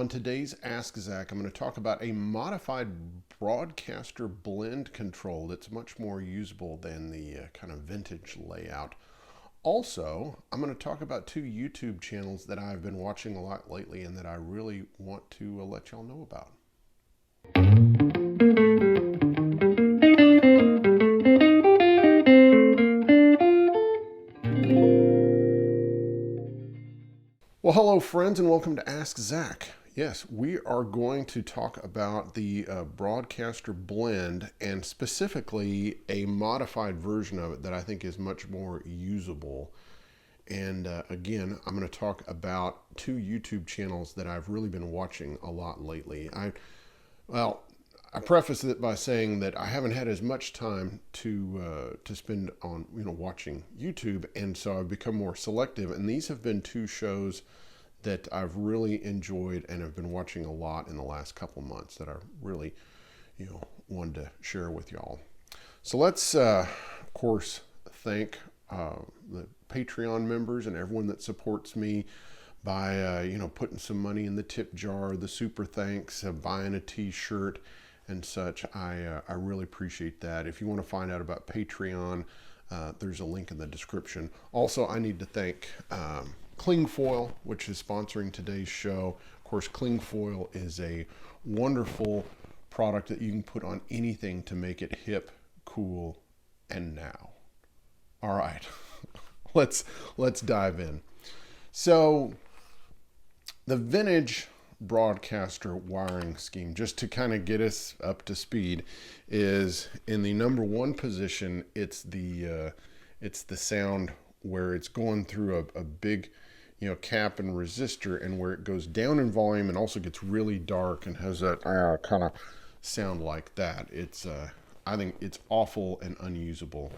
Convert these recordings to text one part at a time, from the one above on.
On today's Ask Zach, I'm going to talk about a modified broadcaster blend control that's much more usable than the kind of vintage layout. Also, I'm going to talk about two YouTube channels that I've been watching a lot lately and that I really want to let y'all know about. Well, hello friends, and welcome to Ask Zach. Yes, we are going to talk about the broadcaster blend, and specifically a modified version of it that I think is much more usable. And again, I'm going to talk about two YouTube channels that I've really been watching a lot lately. I preface it by saying that I haven't had as much time to spend on watching YouTube, and so I've become more selective. And these have been two shows that I've really enjoyed and have been watching a lot in the last couple months that I really wanted to share with y'all. So let's of course thank the Patreon members and everyone that supports me by putting some money in the tip jar, the super thanks, buying a t-shirt and such. I really appreciate that. If you want to find out about Patreon, there's a link in the description. Also, I need to thank Clingfoil, which is sponsoring today's show. Of course, Clingfoil is a wonderful product that you can put on anything to make it hip, cool, and now. All right, let's dive in. So the vintage broadcaster wiring scheme, just to kind of get us up to speed, is in the number one position. It's the sound where it's going through a big cap and resistor, and where it goes down in volume and also gets really dark and has that kind of sound like that. It's I think it's awful and unusable.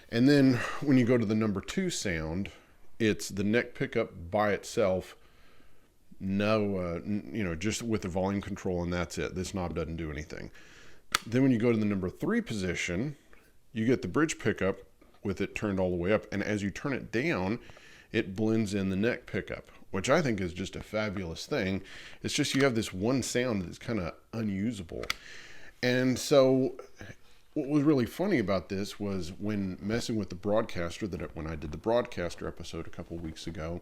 And then when you go to the number two sound, it's the neck pickup by itself. No, just with the volume control, and that's it. This knob doesn't do anything. Then when you go to the number three position, you get the bridge pickup with it turned all the way up, and as you turn it down, it blends in the neck pickup, which I think is just a fabulous thing. It's just you have this one sound that's kind of unusable. And so what was really funny about this was when messing with the broadcaster, when I did the broadcaster episode a couple weeks ago,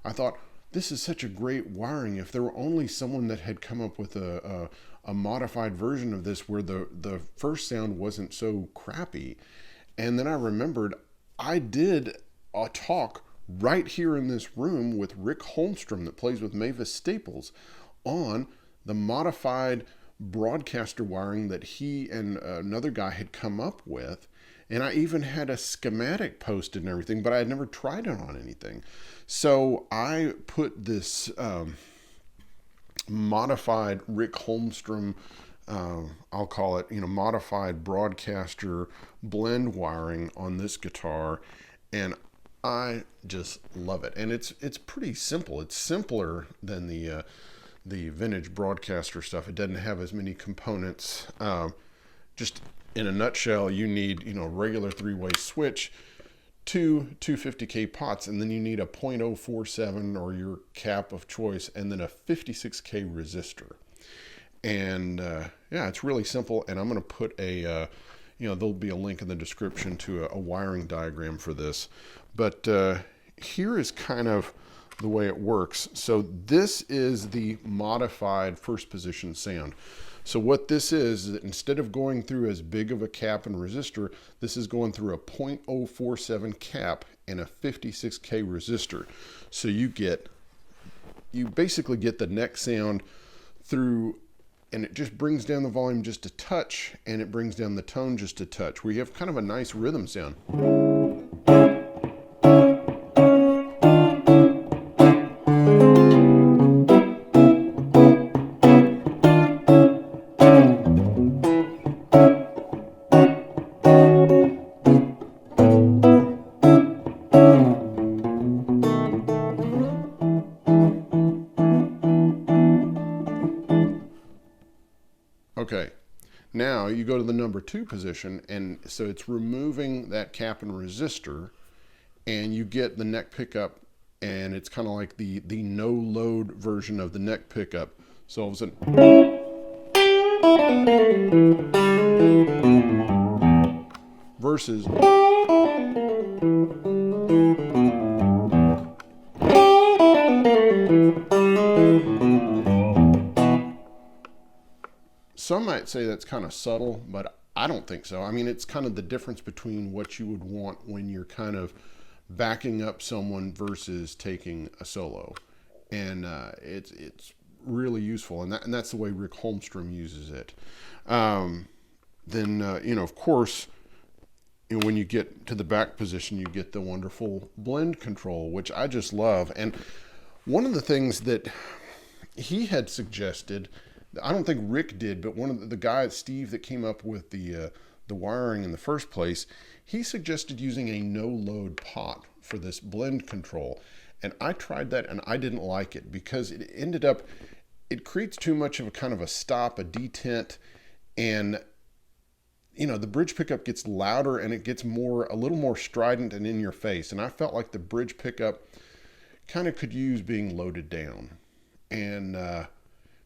I thought, this is such a great wiring. If there were only someone that had come up with a modified version of this where the first sound wasn't so crappy. And then I remembered I did a talk right here in this room with Rick Holmstrom that plays with Mavis Staples on the modified broadcaster wiring that he and another guy had come up with. And I even had a schematic posted and everything, but I had never tried it on anything. So I put this modified Rick Holmstrom, I'll call it, modified broadcaster blend wiring on this guitar, and I just love it. And it's pretty simple. It's simpler than the vintage broadcaster stuff. It doesn't have as many components. Just in a nutshell, you need regular three-way switch, two 250K pots, and then you need a 0.047 or your cap of choice, and then a 56K resistor. And yeah, it's really simple. And I'm going to put a there'll be a link in the description to a wiring diagram for this. But here is kind of the way it works. So this is the modified first position sound. So what this is that instead of going through as big of a cap and resistor, this is going through a 0.047 cap and a 56K resistor. So you basically get the neck sound through, and it just brings down the volume just a touch, and it brings down the tone just a touch, where you have kind of a nice rhythm sound. Okay, now you go to the number two position, and so it's removing that cap and resistor, and you get the neck pickup and it's kind of like the no load version of the neck pickup. So all of a sudden, versus some might say that's kind of subtle, but I don't think so. I mean, it's kind of the difference between what you would want when you're kind of backing up someone versus taking a solo, and it's really useful, and that's the way Rick Holmstrom uses it. Then of course, when you get to the back position, you get the wonderful blend control, which I just love. And one of the things that he had suggested, I don't think Rick did, but one of the guys, Steve, that came up with the wiring in the first place, he suggested using a no-load pot for this blend control. And I tried that, and I didn't like it because it ended up, it creates too much of a kind of a stop, a detent, and the bridge pickup gets louder and it gets a little more strident and in your face. And I felt like the bridge pickup kind of could use being loaded down. And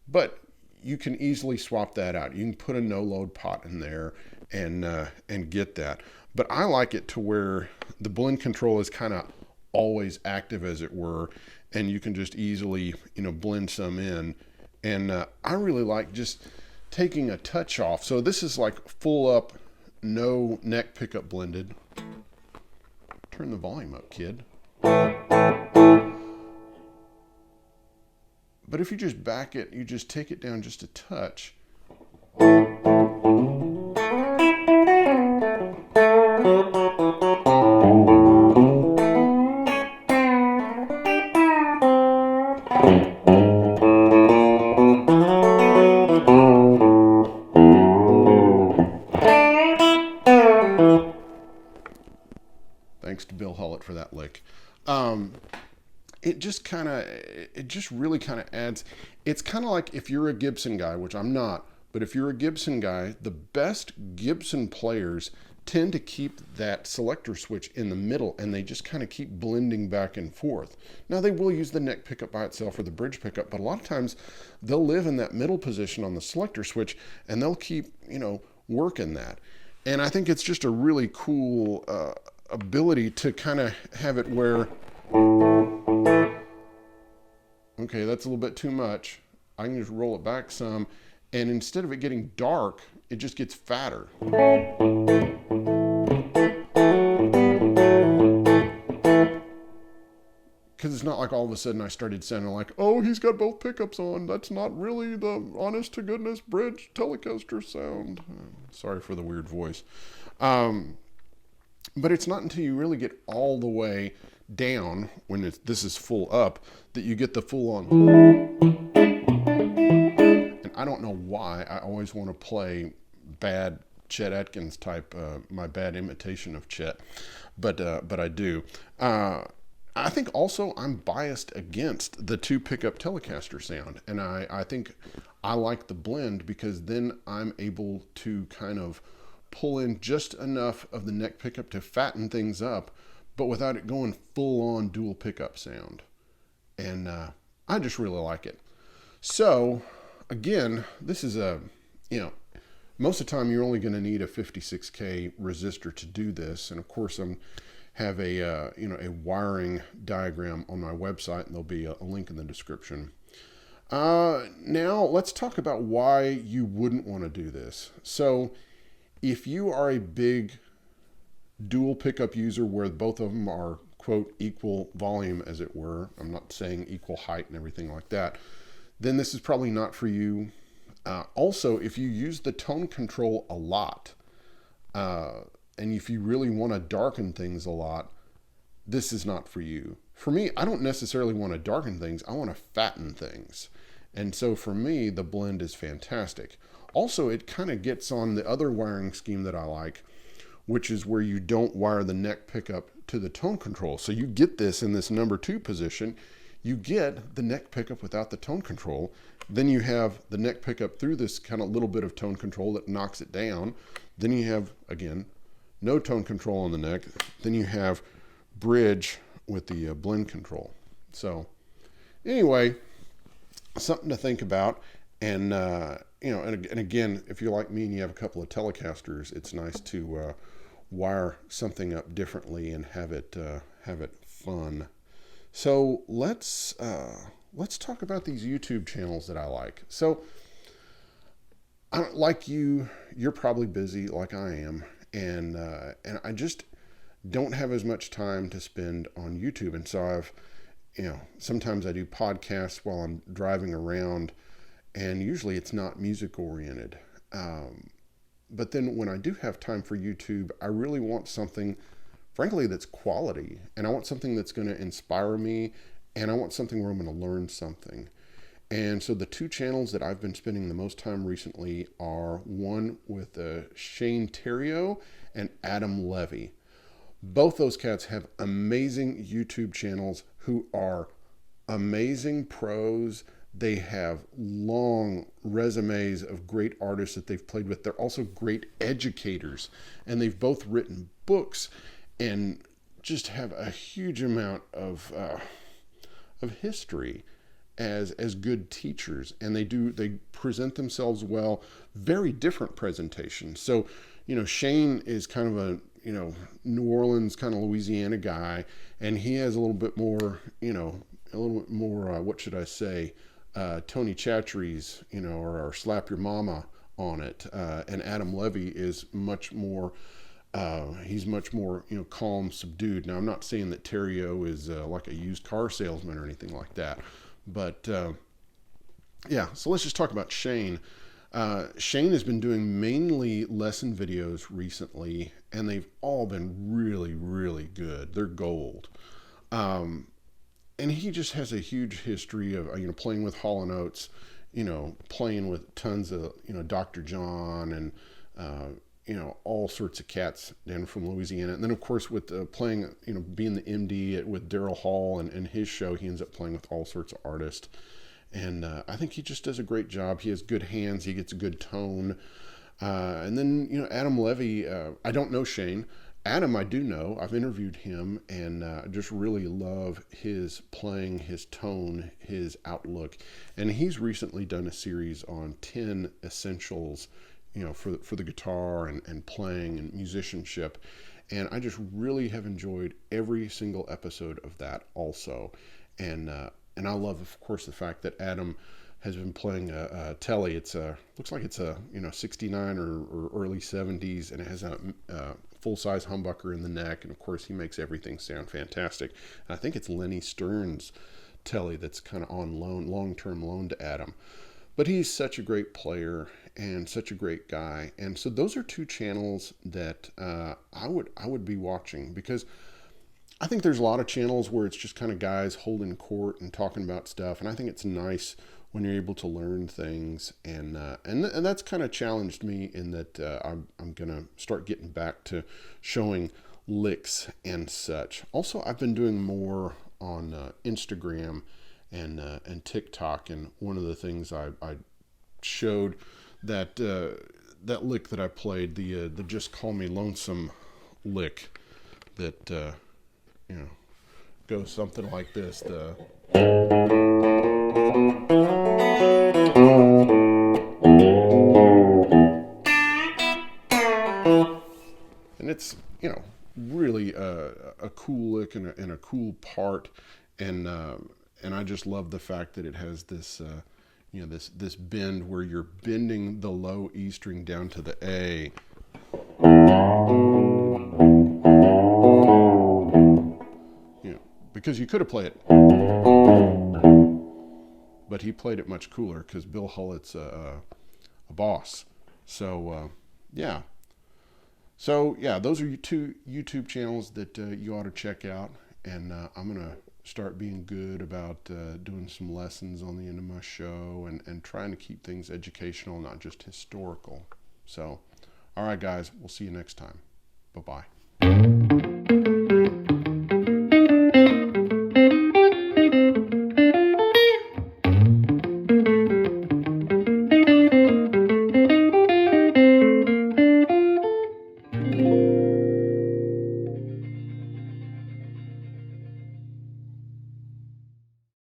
but you can easily swap that out. You can put a no-load pot in there and get that. But I like it to where the blend control is kind of always active, as it were, and you can just easily blend some in. And I really like just taking a touch off. So this is like full up, no neck pickup blended. Turn the volume up, kid. But if you just back it, you just take it down just a touch. Thanks to Bill Hullett for that lick. It just really kind of adds, it's kind of like if you're a Gibson guy, which I'm not, but if you're a Gibson guy, the best Gibson players tend to keep that selector switch in the middle, and they just kind of keep blending back and forth. Now they will use the neck pickup by itself or the bridge pickup, but a lot of times they'll live in that middle position on the selector switch, and they'll keep, working that. And I think it's just a really cool ability to kind of have it where, okay, that's a little bit too much. I can just roll it back some, and instead of it getting dark, it just gets fatter. Because it's not like all of a sudden I started sounding like, oh, he's got both pickups on. That's not really the honest to goodness bridge Telecaster sound. Sorry for the weird voice. But it's not until you really get all the way down, when this is full up, that you get the full on. And I don't know why I always want to play bad Chet Atkins type, my bad imitation of Chet, but I do. I think also I'm biased against the two pickup Telecaster sound, and I think I like the blend because then I'm able to kind of pull in just enough of the neck pickup to fatten things up, but without it going full on dual pickup sound. And I just really like it. So again, this is most of the time you're only going to need a 56K resistor to do this. And of course I'm have a wiring diagram on my website, and there'll be a link in the description. Now let's talk about why you wouldn't want to do this. So if you are a big dual pickup user where both of them are, quote, equal volume, as it were, I'm not saying equal height and everything like that, then this is probably not for you. Also, if you use the tone control a lot, and if you really want to darken things a lot, this is not for you. For me, I don't necessarily want to darken things. I want to fatten things. And so for me, the blend is fantastic. Also, it kind of gets on the other wiring scheme that I like, which is where you don't wire the neck pickup to the tone control. So you get this in this number 2 position. You get the neck pickup without the tone control. Then you have the neck pickup through this kind of little bit of tone control that knocks it down. Then you have, again, no tone control on the neck. Then you have bridge with the blend control. So anyway, something to think about. And, and again, if you're like me and you have a couple of Telecasters, it's nice to wire something up differently and have it fun. So let's talk about these YouTube channels that I like. So, like you're probably busy like I am, and I just don't have as much time to spend on YouTube. And so sometimes I do podcasts while I'm driving around, and usually it's not music oriented. But then when I do have time for YouTube, I really want something, frankly, that's quality, and I want something that's going to inspire me, and I want something where I'm going to learn something. And so the two channels that I've been spending the most time recently are one with Shane Theriot and Adam Levy. Both those cats have amazing YouTube channels who are amazing pros. They have long resumes of great artists that they've played with. They're also great educators, and they've both written books and just have a huge amount of history as good teachers. And they present themselves well. Very different presentations. So, Shane is kind of a New Orleans, kind of Louisiana guy, and he has a little bit more, what should I say, Tony Chachery's, or Slap Your Mama on it. And Adam Levy is much more, he's much more, calm, subdued. Now, I'm not saying that Theriot is like a used car salesman or anything like that, but yeah. So let's just talk about Shane. Shane has been doing mainly lesson videos recently, and they've all been really, really good. They're gold. And he just has a huge history of, playing with Hall & Oates, playing with tons of, Dr. John and, all sorts of cats down from Louisiana. And then, of course, with playing, being the MD with Daryl Hall and his show, he ends up playing with all sorts of artists. And I think he just does a great job. He has good hands. He gets a good tone. And then, Adam Levy, I don't know Shane. Adam, I do know. I've interviewed him, and I just really love his playing, his tone, his outlook. And he's recently done a series on 10 essentials, for the guitar and playing and musicianship. And I just really have enjoyed every single episode of that also. And I love, of course, the fact that Adam has been playing a Tele. It's looks like it's a 69 or early 70s, and it has a full-size humbucker in the neck, and of course he makes everything sound fantastic. And I think it's Lenny Stern's Tele that's kind of on loan, long-term loan to Adam. But he's such a great player and such a great guy. And so those are two channels that I would be watching, because I think there's a lot of channels where it's just kind of guys holding court and talking about stuff, and I think it's nice when you're able to learn things, and that's kind of challenged me in that I'm gonna start getting back to showing licks and such. Also, I've been doing more on Instagram and TikTok, and one of the things I showed that lick that I played, the Just Call Me Lonesome lick, that goes something like this. And it's, really a cool lick and a cool part. And I just love the fact that it has this, this bend where you're bending the low E string down to the A. Because you could have played it, but he played it much cooler because Bill Hullett's a boss. So, yeah. So, yeah, those are two YouTube channels that you ought to check out. And I'm going to start being good about doing some lessons on the end of my show and trying to keep things educational, not just historical. So, all right, guys, we'll see you next time. Bye-bye.